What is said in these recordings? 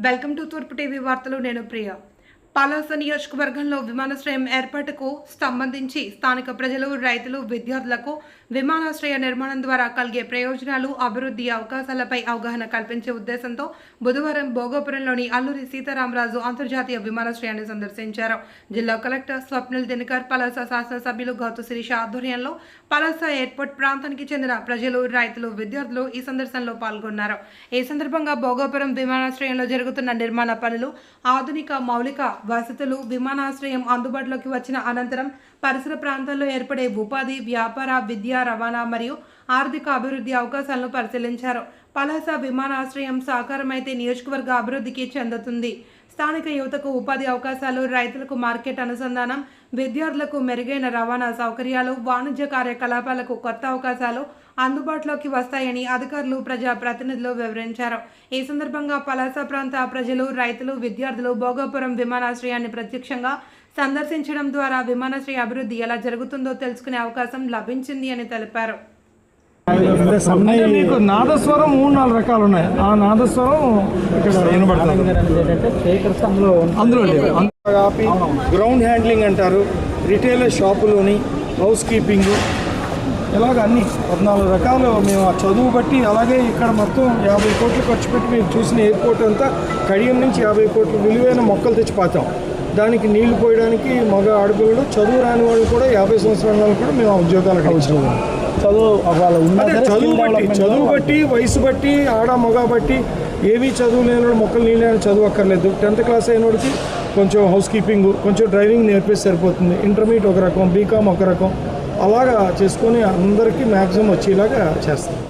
Welcome to తూర్పు TV వార్తలు. నేను ప్రియా. పలాస నియోజకవర్గంలో విమానాశ్రయం ఏర్పాటుకు సంబంధించి స్థానిక ప్రజలు, రైతులు, విద్యార్థులకు విమానాశ్రయ నిర్మాణం ద్వారా కలిగే ప్రయోజనాలు, అభివృద్ధి అవకాశాలపై అవగాహన కల్పించే ఉద్దేశంతో బుధవారం భోగాపురంలోని అల్లూరి సీతారామరాజు అంతర్జాతీయ విమానాశ్రయాన్ని సందర్శించారు. జిల్లా కలెక్టర్ స్వప్నిల్ దినకర్, పలాస శాసనసభ్యులు గౌతు శిరీష ఆధ్వర్యంలో పలాస ఎయిర్పోర్ట్ ప్రాంతానికి చెందిన ప్రజలు, రైతులు, విద్యార్థులు ఈ సందర్శనలో పాల్గొన్నారు. ఈ సందర్భంగా భోగాపురం విమానాశ్రయంలో జరుగుతున్న నిర్మాణ పనులు, ఆధునిక మౌలిక వసతులు, విమానాశ్రయం అందుబాటులోకి వచ్చిన అనంతరం పరిసర ప్రాంతాల్లో ఏర్పడే ఉపాధి, వ్యాపార, విద్య, రవాణా మరియు ఆర్థిక అభివృద్ధి అవకాశాలను పరిశీలించారు. పలాస విమానాశ్రయం సాకారమైతే నియోజకవర్గ అభివృద్ధికి చెందుతుంది. స్థానిక యువతకు ఉపాధి అవకాశాలు, రైతులకు మార్కెట్ అనుసంధానం, విద్యార్థులకు మెరుగైన రవాణా సౌకర్యాలు, వాణిజ్య కార్యకలాపాలకు కొత్త అవకాశాలు అందుబాటులోకి వస్తాయని అధికారులు, ప్రజాప్రతినిధులు వివరించారు. ఈ సందర్భంగా పలాస ప్రాంత ప్రజలు, రైతులు, విద్యార్థులు భోగాపురం విమానాశ్రయాన్ని ప్రత్యక్షంగా సందర్శించడం ద్వారా విమానాశ్రయ అభివృద్ధి ఎలా జరుగుతుందో తెలుసుకునే అవకాశం లభించింది అని తెలిపారు. మీకు నాదస్వరం 3-4 రకాలు ఉన్నాయి. ఆ నాదస్వరం ఇక్కడ వినబడుతుంది. గ్రౌండ్ హ్యాండ్లింగ్ అంటారు, రిటైలర్ షాపులోని హౌస్ కీపింగ్, ఇలాగ అన్ని 14 రకాలు. మేము ఆ చదువు బట్టి, అలాగే ఇక్కడ మొత్తం 50 కోట్లు ఖర్చు పెట్టి మేము చూసిన ఎయిర్పోర్ట్ అంతా కడియం నుంచి 50 కోట్లు విలువైన మొక్కలు తెచ్చి పాతాం. దానికి నీళ్లు పోయడానికి మగ ఆడపిల్లలు, చదువు రాని వాళ్ళు కూడా 50 సంవత్సరాల వాళ్ళు కూడా మేము ఉద్యోగాలకు అవసరం. చదువు బట్టి, వయసు బట్టి, ఆడ మగ బట్టి, ఏవి చదువు లేని మొక్కలు నీళ్ళు చదువు అక్కర్లేదు. 10th క్లాస్ అయిన వాడికి కొంచెం హౌస్ కీపింగ్, కొంచెం డ్రైవింగ్ నేర్పిస్తే సరిపోతుంది. ఇంటర్మీడియట్ ఒక రకం, బీకామ్ ఒక రకం, అలాగా చేసుకొని అందరికీ మ్యాక్సిమం వచ్చేలాగా చేస్తాం.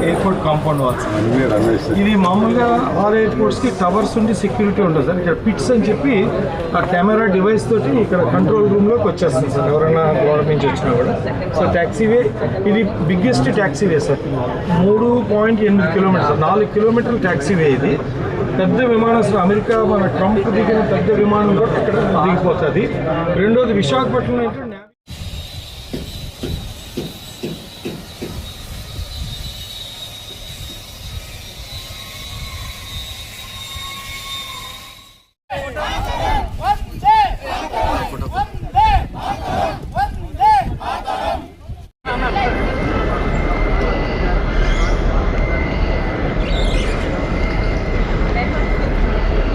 ఎయిర్పోర్ట్ కాంపౌండ్ వాల్స్ ఇది మామూలుగా ఆల్ ఎయిర్పోర్ట్స్కి టవర్స్ ఉండి సెక్యూరిటీ ఉంటుంది సార్. ఇక్కడ పిట్స్ అని చెప్పి ఆ కెమెరా డివైస్ తోటి ఇక్కడ కంట్రోల్ రూమ్లోకి వచ్చేస్తుంది సార్, ఎవరైనా గోడ నుంచి వచ్చినా కూడా. సో ట్యాక్సీవే ఇది బిగ్గెస్ట్ ట్యాక్సీవే సార్, 3.8 కిలోమీటర్స్, 4 కిలోమీటర్ల ట్యాక్సీవే ఇది. పెద్ద విమానాశ్రయం, అమెరికా మన ట్రంప్ దిగిన పెద్ద విమానం కూడా ఇక్కడ దిగిపోతుంది. రెండోది విశాఖపట్నం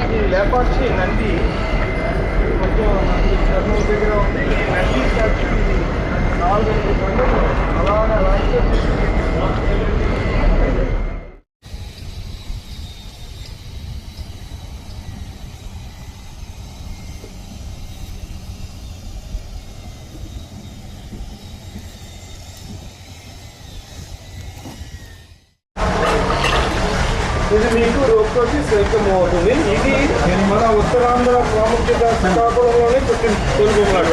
అంటే లేపాక్షి నంది కొంచెం కర్నూలు దగ్గర ఉంది. ఈ నంది స్టాచ్యూ ఇది 4 పండుగలు అలాగా ఇది మీకు రోడ్తోటి సైతం అవుతుంది. ఇది మన ఉత్తరాంధ్ర ప్రాముఖ్యత శ్రీకాకుళంలోనే పుట్టిన తెలుగు మాట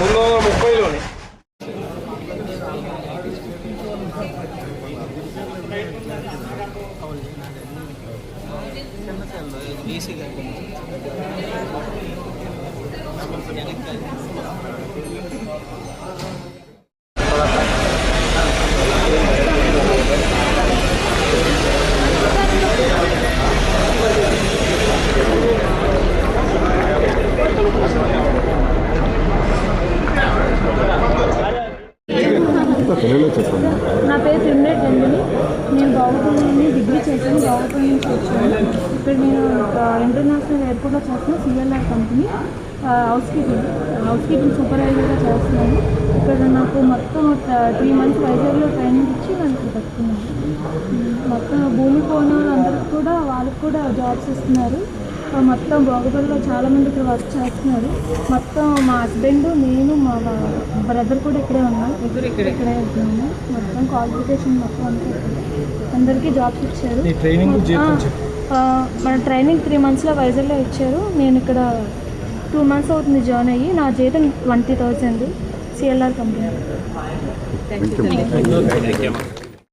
330లోనే. నా పేరు తిరుమలేటి రంజని. నేను బాగుపల్లి డిగ్రీ చేశాను. బాగుపల్లి నుంచి వచ్చాను. ఇక్కడ నేను ఇంటర్నేషనల్ ఎయిర్పోర్ట్లో చేస్తున్నాను. సిఎల్ఆర్ కంపెనీ హౌస్ కీపింగ్ సూపర్వైజర్గా చేస్తున్నాను. ఇక్కడ నాకు మొత్తం 3 months వైజాగ్లో ట్రైనింగ్ ఇచ్చి నన్ను ఇక్కడ పెట్టుకున్నాను. మొత్తం భూమి పోయిన అందరికి కూడా వాళ్ళకి కూడా జాబ్స్ ఇస్తున్నారు. మొత్తం బాగుపల్లిలో చాలామంది ఇక్కడ వర్క్ చేస్తున్నారు. మొత్తం మా హస్బెండ్, నేను, మా బ్రదర్ కూడా ఇక్కడే ఉన్నాం. ఇక్కడే ఉంటున్నాము. మొత్తం క్వాలిఫికేషన్ మొత్తం అంతా అందరికీ జాబ్స్ ఇచ్చారు. మన ట్రైనింగ్ 3 monthsలో వైజాగ్లో ఇచ్చారు. నేను ఇక్కడ 2 months అవుతుంది జాయిన్ అయ్యి. నా జీతం 20,000 సిఎల్ఆర్ కంపెనీ.